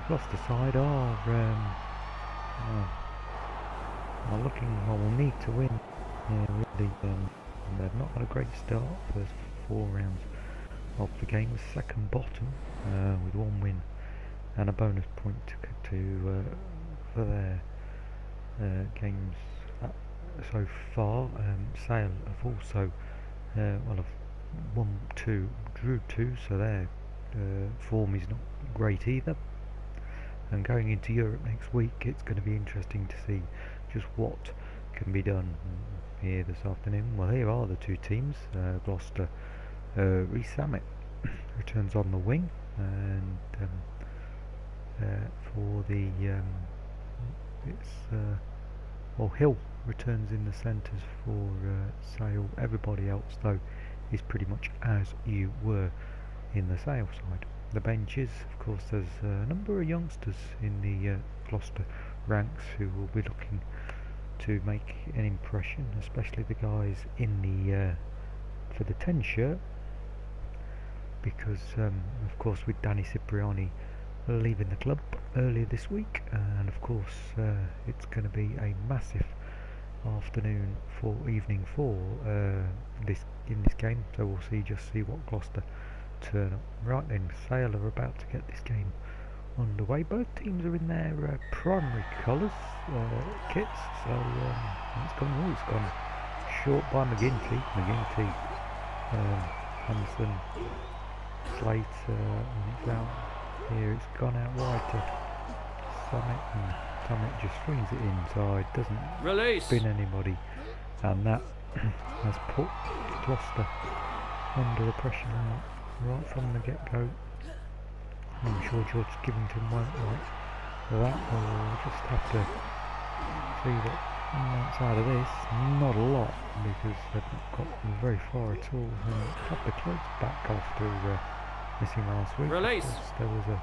Gloucester side are looking, well, will need to win. Yeah, really, they've not had a great start. First 4 rounds of the game, second bottom with 1 win and a bonus point for their games so far. Sale have also have won 2, drew 2, so their form is not great either. And going into Europe next week, it's going to be interesting to see just what can be done here this afternoon. Well, here are the 2 teams. Gloucester, Reece Samet returns on the wing, and for the Hill returns in the centres for Sale. Everybody else, though, is pretty much as you were in the Sale side. The benches, of course, there's a number of youngsters in the Gloucester ranks who will be looking to make an impression, especially the guys in the for the 10 shirt, because of course with Danny Cipriani leaving the club earlier this week, and of course it's going to be a massive evening for this game, so we'll see what Gloucester turn up. Right then, Sale are about to get this game underway. Both teams are in their primary colours kits, so it's gone short by McGinty, Hanson, Slate, and it's out here. It's gone out wide to Summit, and Summit just swings it inside, doesn't spin anybody, and that has put Gloucester under the pressure now right from the get-go. I'm sure George Givington won't like that. We'll just have to see what outside of this. Not a lot, because they've not got very far at all. And cut the clothes back after missing last week. Release. There was a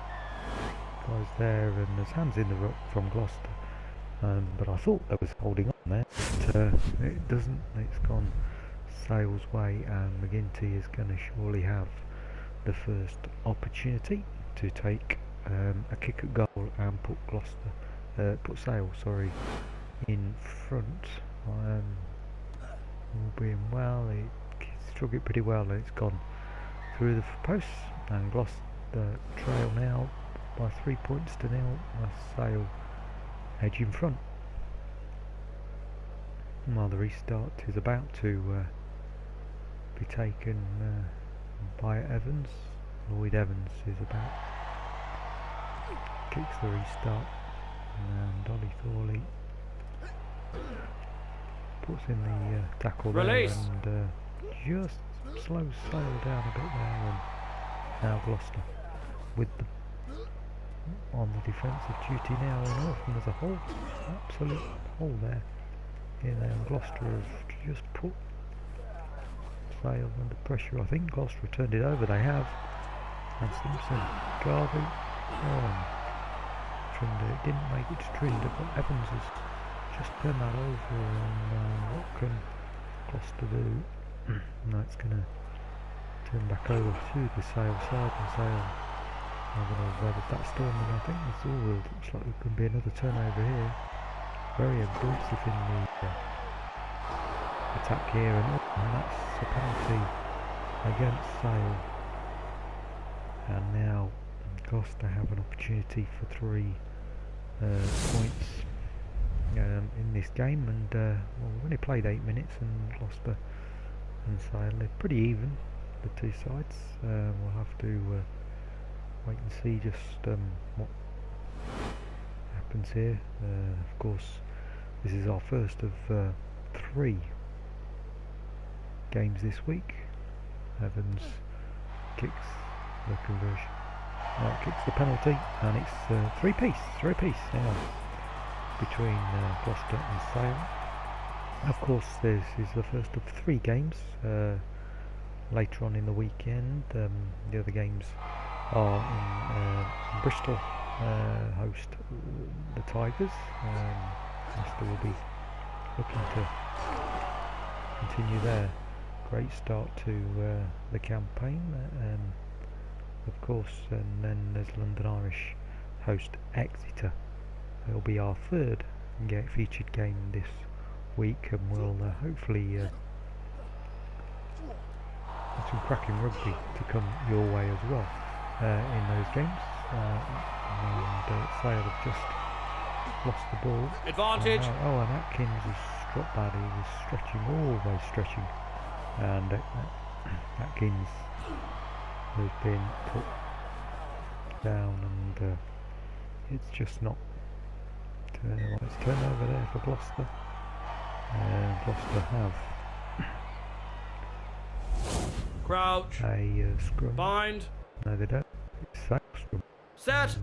guys there, and there's hands in the ruck from Gloucester. But I thought there was holding on there, but it doesn't. It's gone Sale's way, and McGinty is going to surely have the first opportunity to take a kick at goal and put Sale in front. All being well, he struck it pretty well, and it's gone through the posts, and Gloucester trail now by 3 points to 0. Sale edge in front. While the restart is about to be taken by Evans. Lloyd Evans is about kicks the restart, and Dolly Thorley puts in the tackle Release. there, and just slows Sale down a bit there, and now Gloucester with the on the defensive duty now, and there's a hole, absolute hole there and Gloucester have just put Sale under pressure. I think Gloucester turned it over, they have, and Simpson, Garvey, trimmed it, didn't make it trimmed, but Evans has just turned that over, and what can Gloucester do? No, it's going to turn back over to the Sale side, and Sale I'm going to weather that storm, and I think it's all looks like there could be another turnover here. Very aggressive in the attack here, and that's a penalty against Sale. And now Gloucester have an opportunity for 3 points in this game, and well, we've only played 8 minutes, and Gloucester and Sale, they're pretty even, the two sides. We'll have to wait and see just what happens here. Of course, this is our first of 3 games this week. Evans kicks the conversion, kicks the penalty, and it's 3-piece now between Gloucester and Sale. Of course, this is the first of 3 games later on in the weekend. The other games are in Bristol, host the Tigers. Gloucester will be looking to continue their great start to the campaign, of course, and then there's London Irish host Exeter. It'll be our third featured game this week, and we'll hopefully have some cracking rugby to come your way as well in those games. And Sale have just lost the ball. Advantage. And Atkins has dropped bad. He was stretching, always stretching, and Atkins has been put down, and it's just not. It's turnover there for Gloucester. Gloucester have Crouch. a scrum. Bind. No, they don't. It's Sale scrum. Set.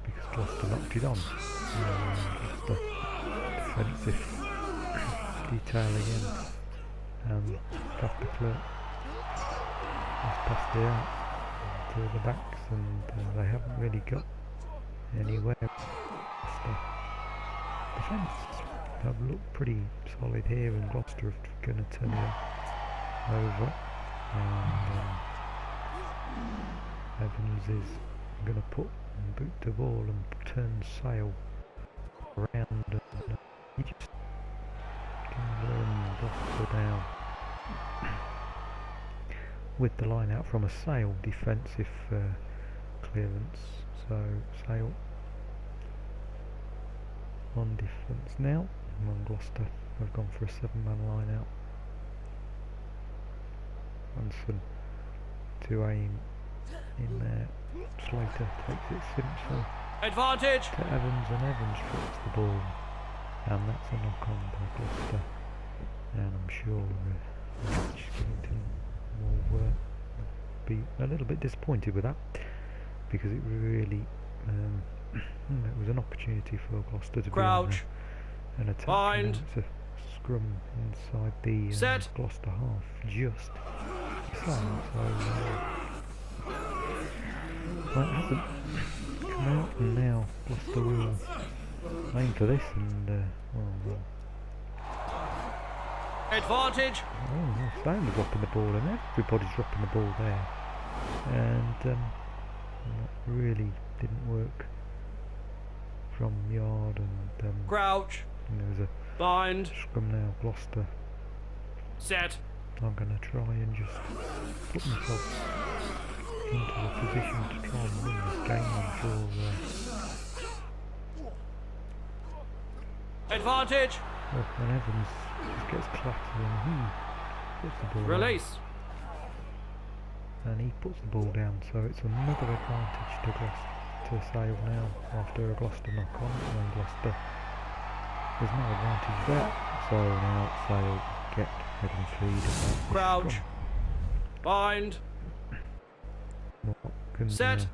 Because Gloucester knocked it on. Gloucester defensive detail again. And Dr. Clerk has passed it out to the backs, and they haven't really got anywhere. Defence have looked pretty solid here, and Gloucester are going to turn it over. Evans is going to boot the ball and turn Sale around, and he just can run Gloucester down with the line out from a Sale defensive clearance. So Sale on defence now, and Gloucester have gone for a 7-man line out. Hanson to aim in there. Slater takes it. Simpson Advantage. to Evans, and Evans drops the ball, and that's a knock on by Gloucester. And I'm sure Skillington will be a little bit disappointed with that, because it really it was an opportunity for Gloucester to Crouch. be an attack. Bind. It's a scrum inside the Set. Gloucester half, just so well, it hasn't come out, and now Gloucester will aim for this, and Advantage. Sale dropping the ball, and everybody's dropping the ball there, and that really didn't work from yard, and Crouch. there's a Bind. scrum now. Gloucester, Set. I'm going to try and just put myself into a position to try and win this game. I'm sure Advantage. when Evans just gets clattered, and he puts the ball Release. down, and he puts the ball down, so it's another advantage to Sale now after a Gloucester knock on, and Gloucester, there's no advantage there, so now Sale get head and feed. Crouch. Bind. What can Set.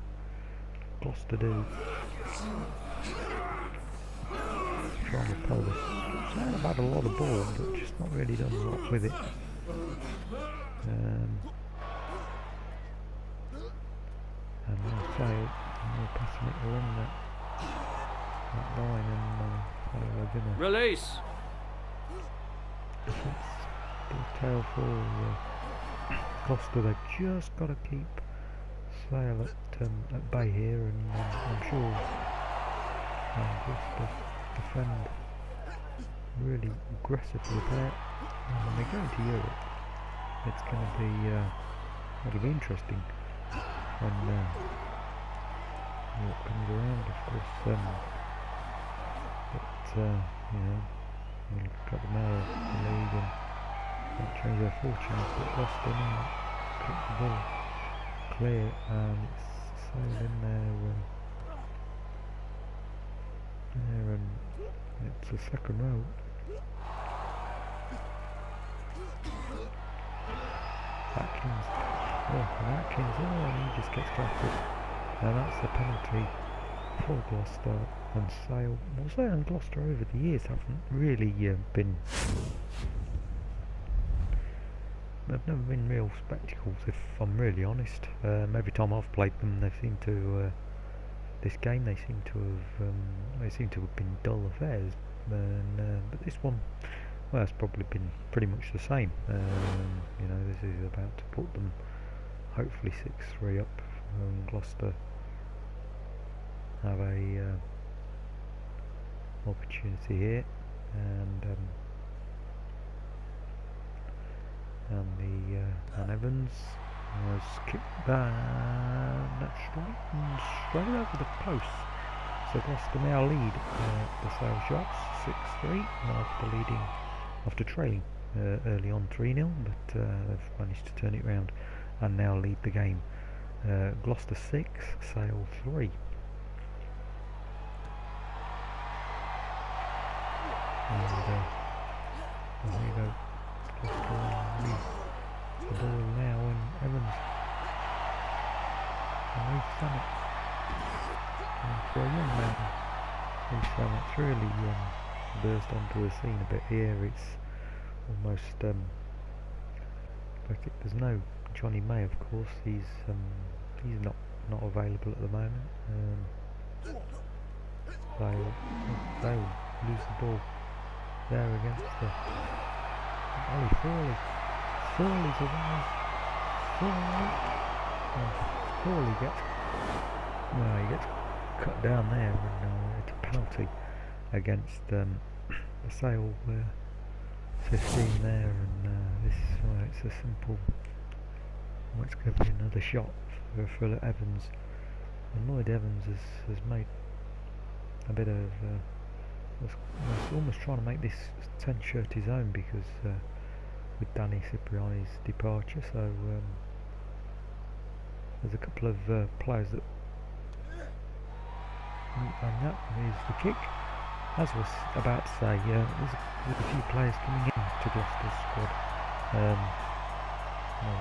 Gloucester do? Try and repel this. Sale have had a lot of ball, but just not really done a lot with it. And now Sale, we're passing it along that line, and they're going to Release. tail for Gloucester. They've just got to keep Sale at bay here, and I'm sure Gloucester defend really aggressively there. And when they go to Europe, it's going to be it'll be interesting when Europe comes around, of course. We'll look at the Mayor of the league, and might change their fortunes, but Gloucester now keep the ball clear, and it's Sale in there, and it's a second row. Atkins, and he just gets clattered, and that's the penalty for Gloucester. And Sale and Gloucester over the years haven't really been. They've never been real spectacles, if I'm really honest. Every time I've played them, they seem to. This game, they seem to have been dull affairs. But this one, well, it's probably been pretty much the same. This is about to put them hopefully 6-3 up. Gloucester have a opportunity here, and Evans has kicked that straight over the post. So Gloucester now lead the Sale shots 6-3 after trailing early on 3-0, but they've managed to turn it round and now lead the game. Gloucester 6, Sale 3. And there you go. Gloucester lead the ball now, and Evans and Reece Summit. And for a young man, Reece Summit's really burst onto the scene a bit here. It's almost I think there's no Johnny May, of course. He's not available at the moment. They'll lose the ball there against the Ollie Frawley. Frawley's away. Frawley he gets cut down there, and it's a penalty against the Sale 15 there, and it's a simple. It's going to be another shot for Evans. And Lloyd Evans has made a bit of was almost trying to make this 10 shirt his own, because with Danny Cipriani's departure, so there's a couple of players that, and that is the kick. As I was about to say, there's a few players coming in to Gloucester's squad.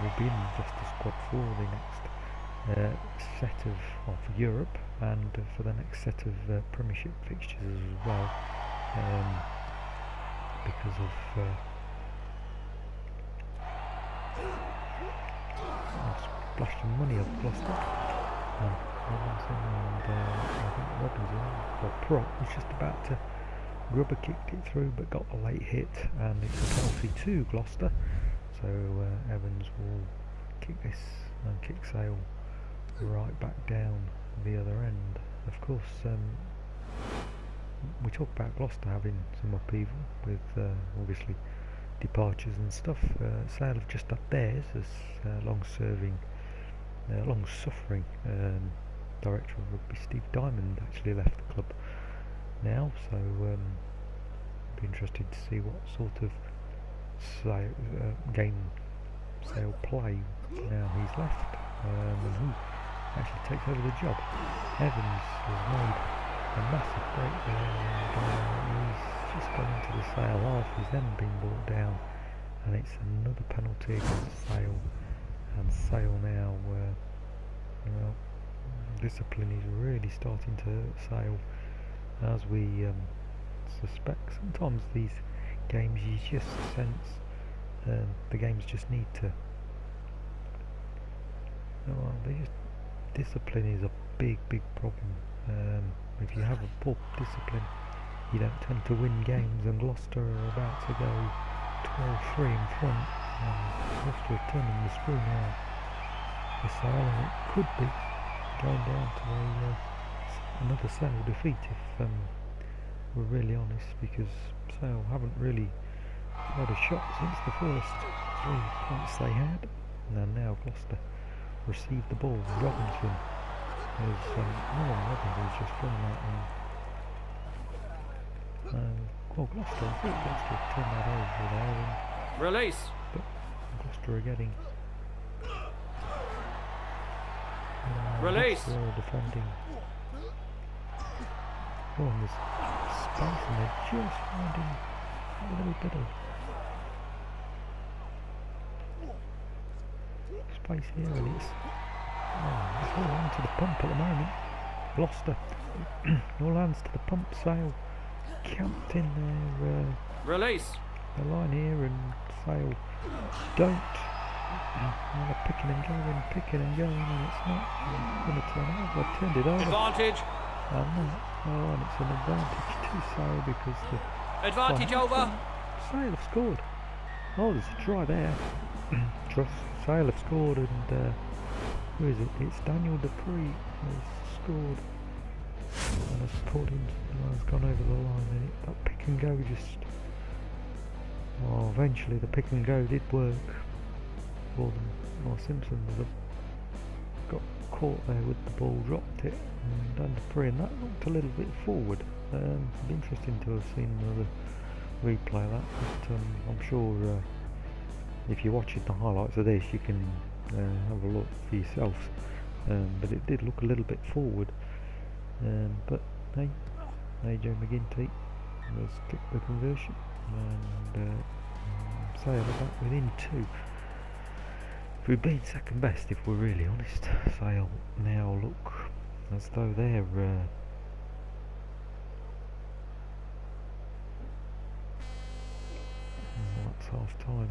Will be in Gloucester's squad for the next set of for Europe, and for the next set of Premiership fixtures as well, because of splashed some money of Gloucester. Robinson and I think Robinson, or Prop, was just about to rubber kicked it through, but got a late hit, and it's a penalty to Gloucester. So Evans will kick this and kick Sale right back down the other end. Of course, we talk about Gloucester having some upheaval with obviously departures and stuff. Sale have just had theirs, as long-suffering director of rugby Steve Diamond actually left the club now. So I'll be interested to see what sort of game Sale play now he's left, and who actually takes over the job. Evans has made a massive break there, and he's just gone into the Sale half. He's then been brought down, and it's another penalty against Sale, and Sale now discipline is really starting to hurt Sale, as we suspect. Sometimes these games you just sense the games just need to discipline is a big problem. If you have a poor discipline, you don't tend to win games, and Gloucester are about to go 12-3 in front, and Gloucester are turning the screw now for Sale, and it could be going down to another Sale defeat if we're really honest, because Sale haven't really had a shot since the first 3 points they had, and now Gloucester received the ball. Robinson has Robbins just run that well, Gloucester, I thought Gloucester had turned that over there, and release, but Gloucester are getting release. Gloucester are defending. Oh, and there's space, and they're just finding a little bit of space here, and it's all hands to the pump at the moment. Gloucester all hands to the pump. Sale camped in their release the line here, and Sale don't. They're picking and going, and it's not going to turn over. They've turned it over. Advantage. And it's an advantage to Sale, because the advantage over. Sale have scored. Oh, there's a try there. Sale have scored, and who is it? It's Daniel Dupree has scored. has pulled in, has gone over the line, and that pick and go just... Well, eventually the pick and go did work for them. Well, Simpson got caught there with the ball, dropped it, and under free, and that looked a little bit forward. It'd be interesting to have seen another replay of that, but I'm sure if you're watching the highlights of this, you can have a look for yourselves. But it did look a little bit forward. But hey, AJ McGinty has kicked the conversion, and Sale are back within 2. If we've been second best, if we're really honest, Sale now look as though they're that's half time.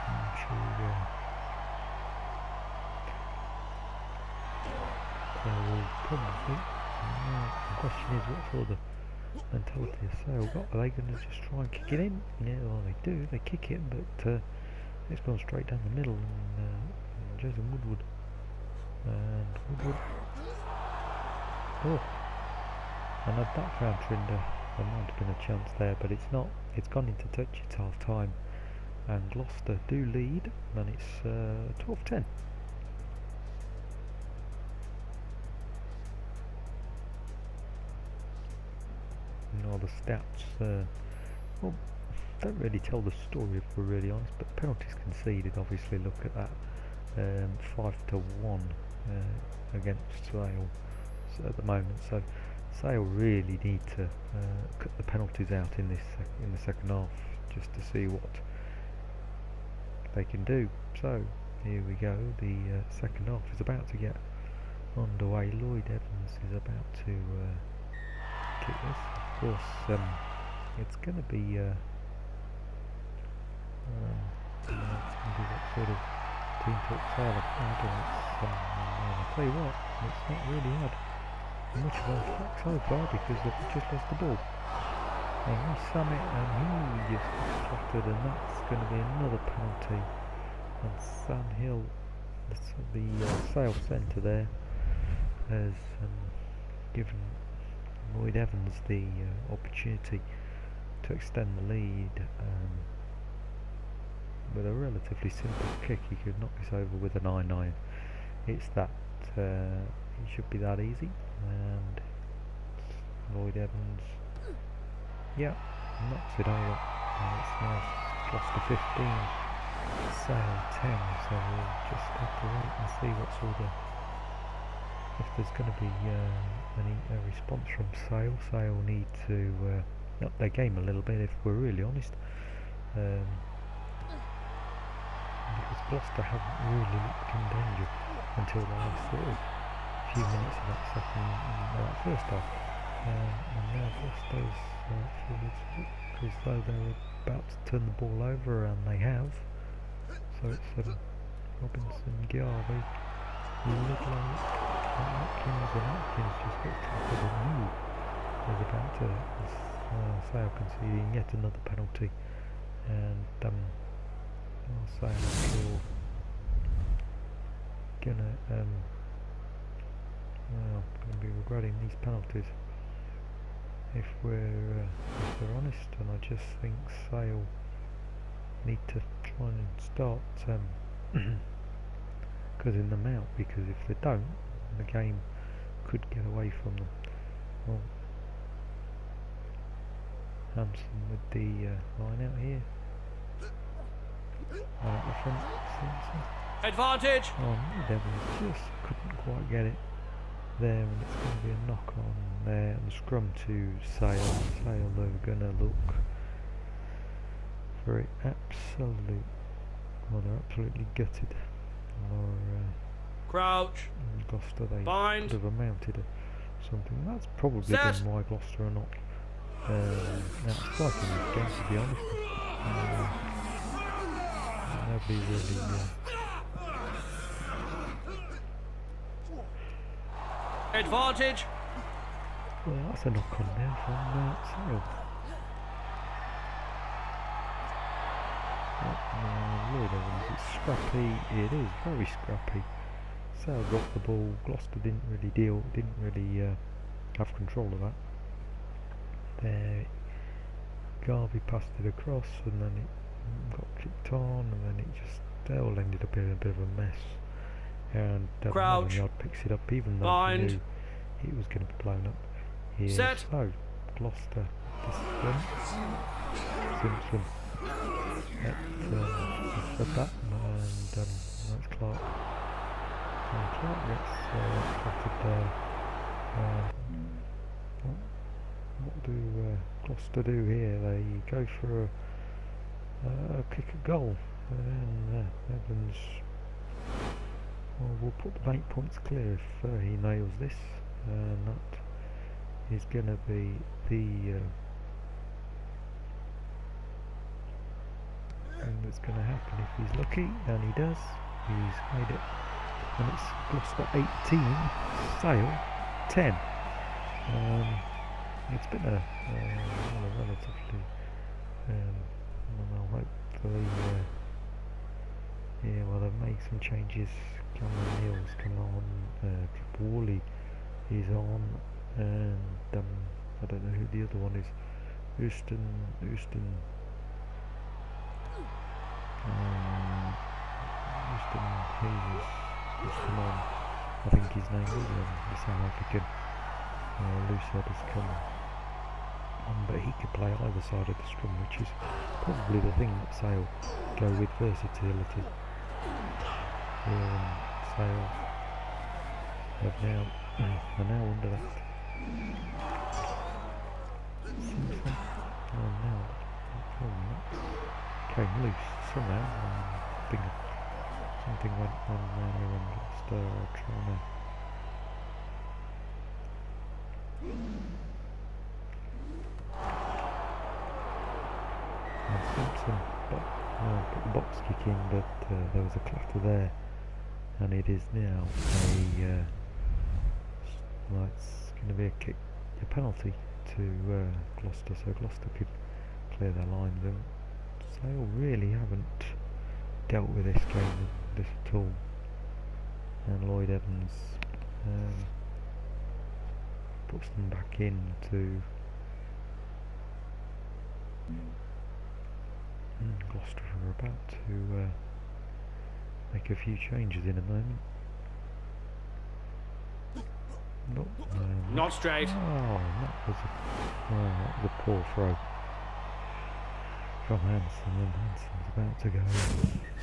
I'm sure they will probably. The question is, what sort of mentality has Sale got? Are they going to just try and kick it in? Yeah, well they do. They kick it, but it's gone straight down the middle, and Jason Woodward. And Woodward. Oh, and had that counter in there. There might have been a chance there, but it's not. It's gone into touch. It's half time, and Gloucester do lead, and it's 12-10. All the stats well, don't really tell the story if we're really honest, but penalties conceded, obviously look at that, 5-1 against Sale at the moment, so Sale really need to cut the penalties out in the second half just to see what they can do. So here we go, the second half is about to get underway. Lloyd Evans is about to kick this. Of course, it's going to be it's going to be that sort of team talk Sale apart, and I'll tell you what, it's not really had much of an effect so far because they've just lost the ball. And we sum it, and he just flattered, and that's going to be another penalty. And Sam Hill, the Sale centre there, has given Lloyd Evans the opportunity to extend the lead with a relatively simple kick. He could knock this over with a 9-9. It's that it should be that easy, and Lloyd Evans, yeah, knocks it over, and it's now Gloucester 15, Sale 10. So we'll just have to wait and see what sort of, if there's going to be a response from Sale. Sale need to up their game a little bit, if we're really honest, because Gloucester haven't really looked in danger until the last sort of few minutes of that first half, and now Gloucester's forwards look as though they're about to turn the ball over, and they have. So it's Robinson, Garvey, Ludlow, Atkins, and Atkins just got tackled, and he is about to Sale conceding yet another penalty, and I'll say I'm sure gonna be regretting these penalties if we're honest, and I just think Sale need to try and start cutting them out, because if they don't, the game could get away from them. Well, Hampson with the line out here, and at the front, Simpson. Advantage! Oh, Evans just couldn't quite get it there, and it's going to be a knock on there, and the scrum to Sale. Sale are going to look for it absolute, well, they're absolutely gutted. Or Crouch. Gloucester, they Bind. could have amounted something. That's probably Set. been why Gloucester are not outstarting this game, to be honest. Nobody really Advantage. well, that's a knock on now from Sale. Lloyd Evans, it's scrappy, it is very scrappy. Sale got the ball. Gloucester didn't really have control of that. There, Garvey passed it across, and then it got kicked on, and then it just all ended up in a bit of a mess. And Crouch. Yard picks it up, even though Bind. he knew it was going to be blown up. Here, Set. so Gloucester, Simpson. Said that, and that's Clark. And Clark gets clattered there. What do Gloucester do here? They go for a kick a goal, and then Evans. Well, we'll put the 8 points clear if he nails this, and that is going to be the thing that's going to happen if he's lucky, and he does. He's made it, and it's Gloucester 18, Sale 10. It's been a relatively, well, hopefully, yeah, well, they've made some changes. Cameron Neal's come on, Wally is on, and I don't know who the other one is. Houston Hayes has come on. I think his name is the South African. Lucid has come on, but he could play either side of the scrum, which is probably the thing that Sale go with, versatility. Sale are now under that. Simpson, now came loose somehow. I think something went on there, and Gloucester are trying to. And Simpson put the box kick in, but there was a clatter there, and it is now it's going to be a penalty to Gloucester, so Gloucester could clear their lines. And Sale really haven't dealt with this at all, and Lloyd Evans puts them back in to Gloucester are about to make a few changes in a moment. Not straight. Oh, that was a poor throw from Hansen, and Hansen's about to go.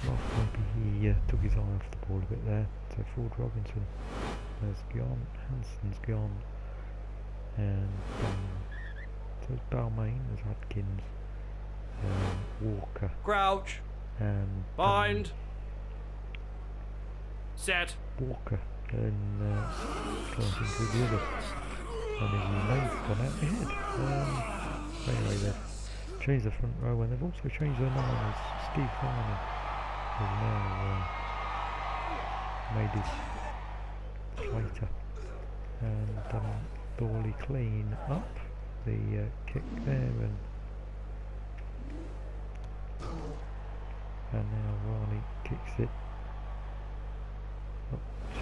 Well, maybe he took his eye off the ball a bit there. So Ford Robinson has gone, Hansen's gone, and so it's Balmain, there's Adkins, Walker, Crouch. and Bind. Set. Walker, and slanting through the other, and his name's gone out the head. Anyway, they've changed the front row, and they've also changed their nine, as Steve Farney has now made his later, and Thorley clean up the kick there, and now Varney kicks it up to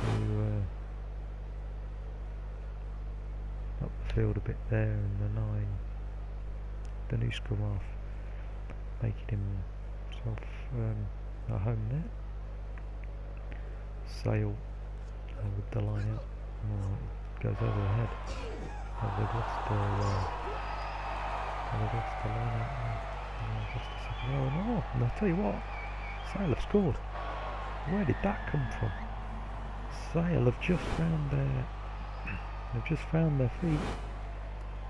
up the field a bit there, and the 9, the new scrum half, making himself at home there. Sale with the line out, goes over the head of the Gloucester line out. Gloucester second row, and I'll tell you what, Sale have scored. Where did that come from? Sale have just found their feet,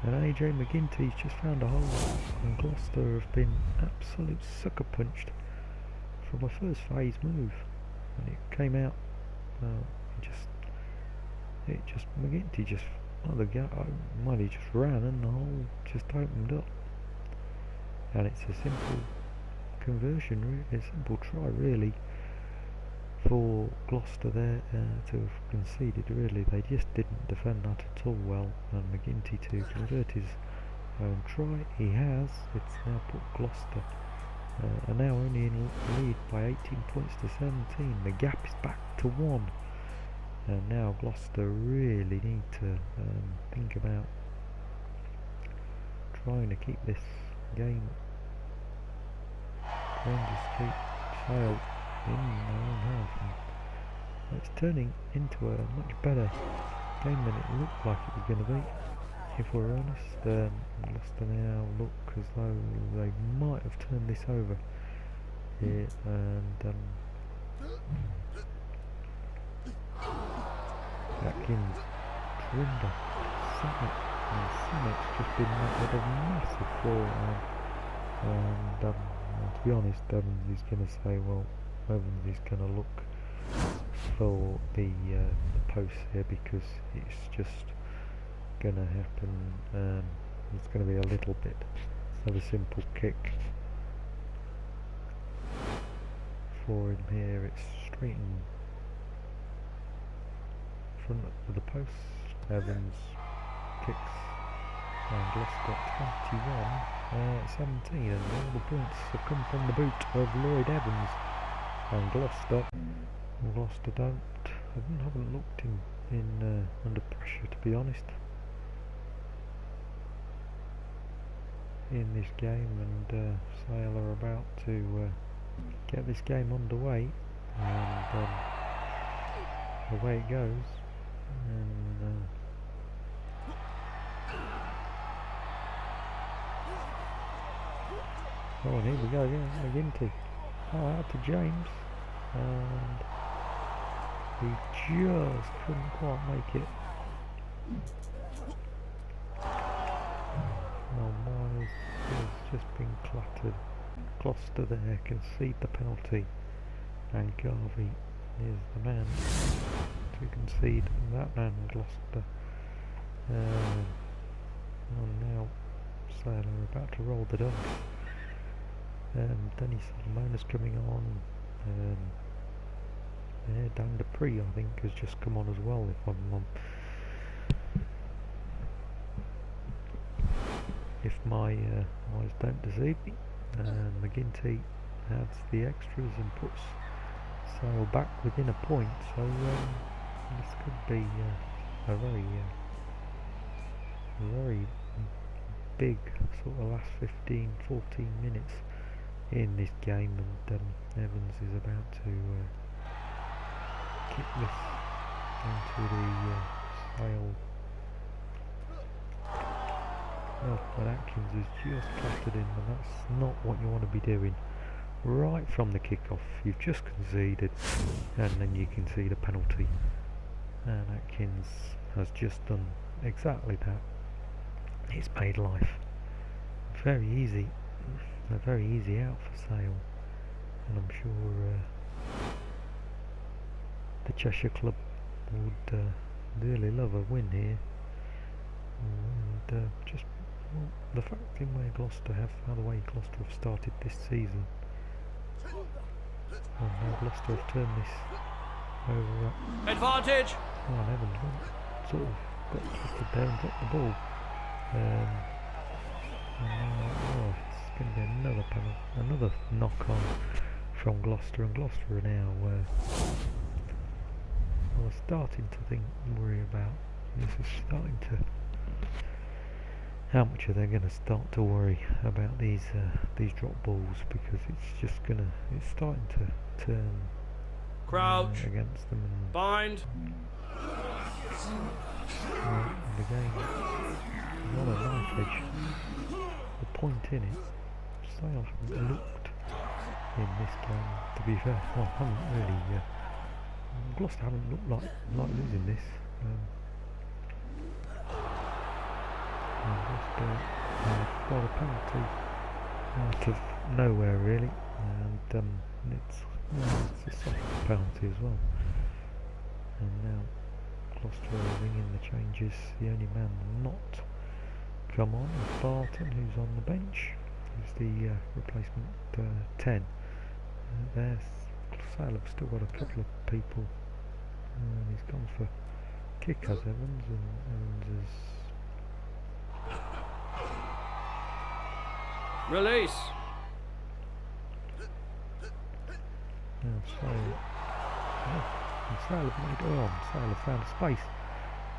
and AJ McGinty's just found a hole, and Gloucester have been absolute sucker punched from a first phase move, and it came out. McGinty just, he just ran, and the hole just opened up, and it's a simple conversion, a simple try really for Gloucester there to have conceded. Really, they just didn't defend that at all well, and McGinty to convert his own try, he has. It's now put Gloucester are now only in lead by 18 points to 17. The gap is back to 1, And now Gloucester really need to think about trying to keep this game. Rangers keep Sale in their own half. And it's turning into a much better game than it looked like it was going to be. If we're honest, Gloucester now look as though they might have turned this over here, and Atkins trimmed up Summit, and Summit's just been met with a massive forearm, and to be honest, Evans is going to say, well, Evans is going to look for the post here, because it's just going to happen. It's going to be a little bit of a simple kick for him here. It's straight in front of the post. Evans kicks, and Gloucester 21-17, and all the points have come from the boot of Lloyd Evans. And Gloucester haven't looked in under pressure, to be honest, in this game, and Sale are about to get this game underway, and away it goes. And oh, and here we go again, McGinty. Out to James, and he just couldn't quite make it. Oh, Myers has just been clattered. Gloucester there concede the penalty, and Garvey is the man to concede. That man was Gloucester. And now Sale are about to roll the dice. Denny Salomona's coming on. Dan Dupree, I think, has just come on as well, if my eyes don't deceive me. McGinty adds the extras and puts Sale back within a point, so this could be a very big sort of last 15-14 minutes in this game, and Evans is about to kick this into the Sale. Oh, but Atkins has just clattered in, and that's not what you want to be doing right from the kickoff. You've just conceded, and then you concede a penalty, and Atkins has just done exactly that. It's made life very easy, a very easy out for Sale, and I'm sure the Cheshire club would really love a win here. And just the fact in where Gloucester have, how the way Gloucester have started this season, and now Gloucester have turned this over. Advantage! Oh, and Evans sort of got twisted there and got the ball. And now, it's going to be another penalty, another knock on from Gloucester, and Gloucester are now starting to worry about this. Is starting to, how much are they going to start to worry about these drop balls, because it's starting to turn Crouch against them, and bind. the game is on a knife edge. The point in it, Sale haven't looked in this game, to be fair. Well, haven't really. Gloucester haven't looked like losing this. Gloucester got a penalty out of nowhere, really, and it's a soft penalty as well. And now Gloucester are ringing the changes. The only man not come on is Barton, who's on the bench. He's the replacement 10. There's Sale have still got a couple of people, and he's gone for kick as Evans, and Evans is Release. now Sale. and Sale have made it on. Sale have found a space,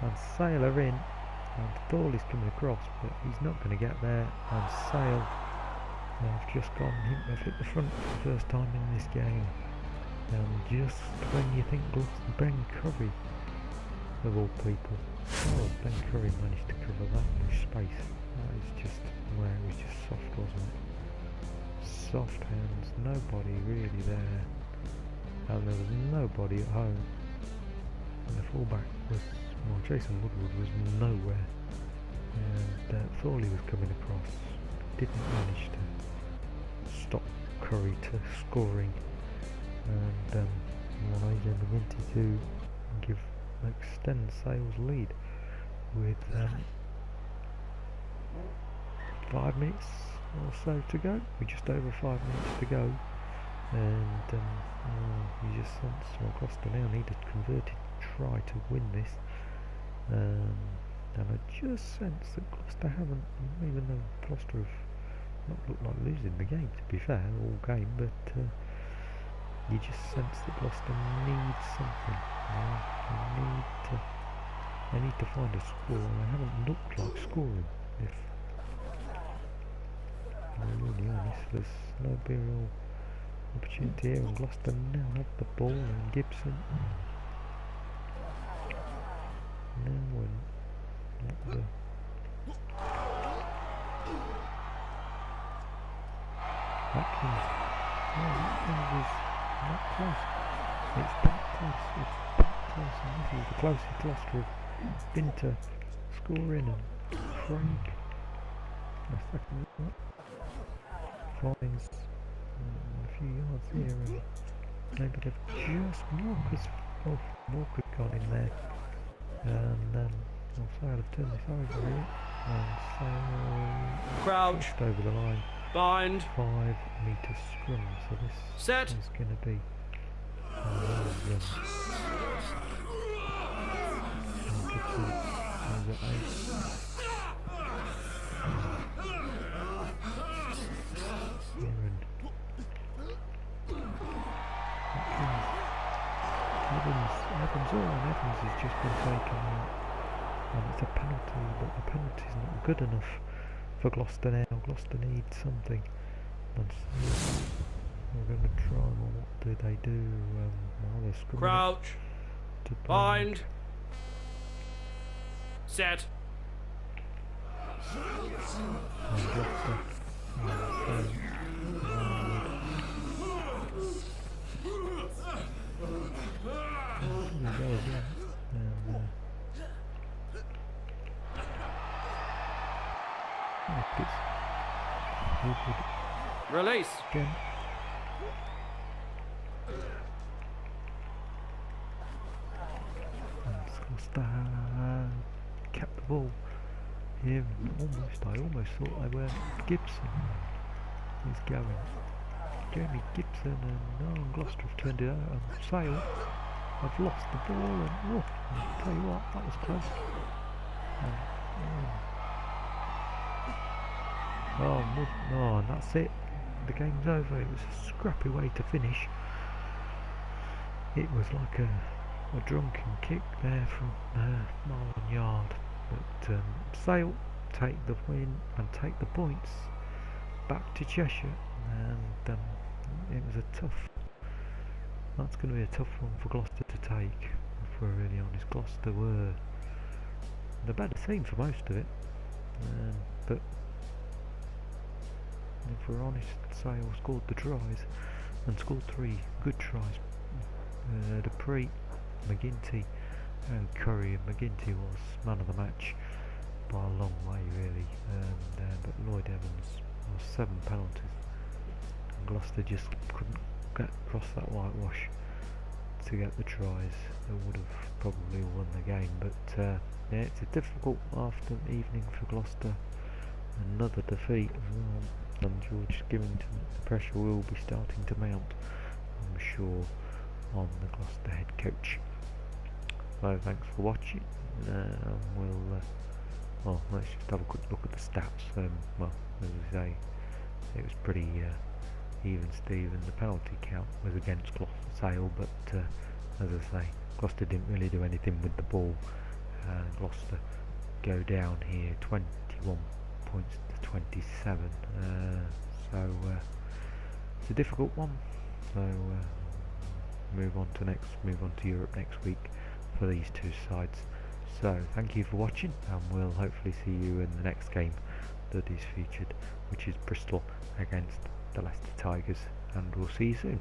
and Sale are in, and Thorley's coming across, but he's not going to get there, and Sale have just gone hit the front for the first time in this game. And just when you think Ben Curry, of all people, Ben Curry managed to cover that much space. That is just where it was just soft, wasn't it? Soft hands, nobody really there, and there was nobody at home. And the fullback was, well, Jason Woodward was nowhere, and Thorley was coming across, didn't manage to stop Curry to scoring, and Adrian McGinty to extend Sale's lead with 5 minutes or so to go. We're just over 5 minutes to go, and you just sense, well, Gloucester now need a converted try to win this, and I just sense that Gloucester haven't, even though Gloucester have not looked like losing the game, to be fair, all game, but you just sense that Gloucester needs something. They need to find a score, and they haven't looked like scoring. If I'm really honest, there's no real opportunity here, and Gloucester now have the ball, and Gibson. Now what the Atkins. No, Atkins is not close. It's that close. It's that close. And this is the closest Gloucester have been to scoring. And Craig, a second finds a few yards here, and maybe they've just Walker's got in there, and I'll say I've turned this over here, and so Crouch just over the line. Bind 5 metre scrum, so this Set. is going to be Evans has just been taken out, and it's a penalty, but the penalty's not good enough for Gloucester now. Gloucester needs something, and so we're going to try. Well, what do they do? Well, they're scrumming Crouch to Bind Set. and Gloucester. There we go again. Release. Again. And Gloucester kept the ball here. I almost thought they were Gibson is going. Jeremy Gibson, and Gloucester have turned it out, and Sale have lost the ball, and I'll tell you what, that was close. And that's it. The game's over. It was a scrappy way to finish. It was like a drunken kick there from Marlon Yard, but Sale take the win and take the points back to Cheshire, and it was a tough. That's going to be a tough one for Gloucester to take, if we're really honest. Gloucester were the better team for most of it, but if we're honest, Sale scored the tries, and scored 3 good tries. Dupree, McGinty, and Curry, and McGinty was man of the match by a long way, really. But Lloyd Evans was 7 penalties, and Gloucester just couldn't get across that whitewash to get the tries. They would have probably won the game, but yeah, it's a difficult evening for Gloucester. Another defeat as well, and George Skivington, the pressure will be starting to mount, I'm sure, on the Gloucester head coach. So thanks for watching. Let's just have a quick look at the stats. Well, as I say, it was pretty even Steven. The penalty count was against Sale, but as I say, Gloucester didn't really do anything with the ball, and Gloucester go down here 21 points to 27. So it's a difficult one. So move on to Europe next week for these two sides. So thank you for watching, and we'll hopefully see you in the next game that is featured, which is Bristol against the Leicester Tigers, and we'll see you soon.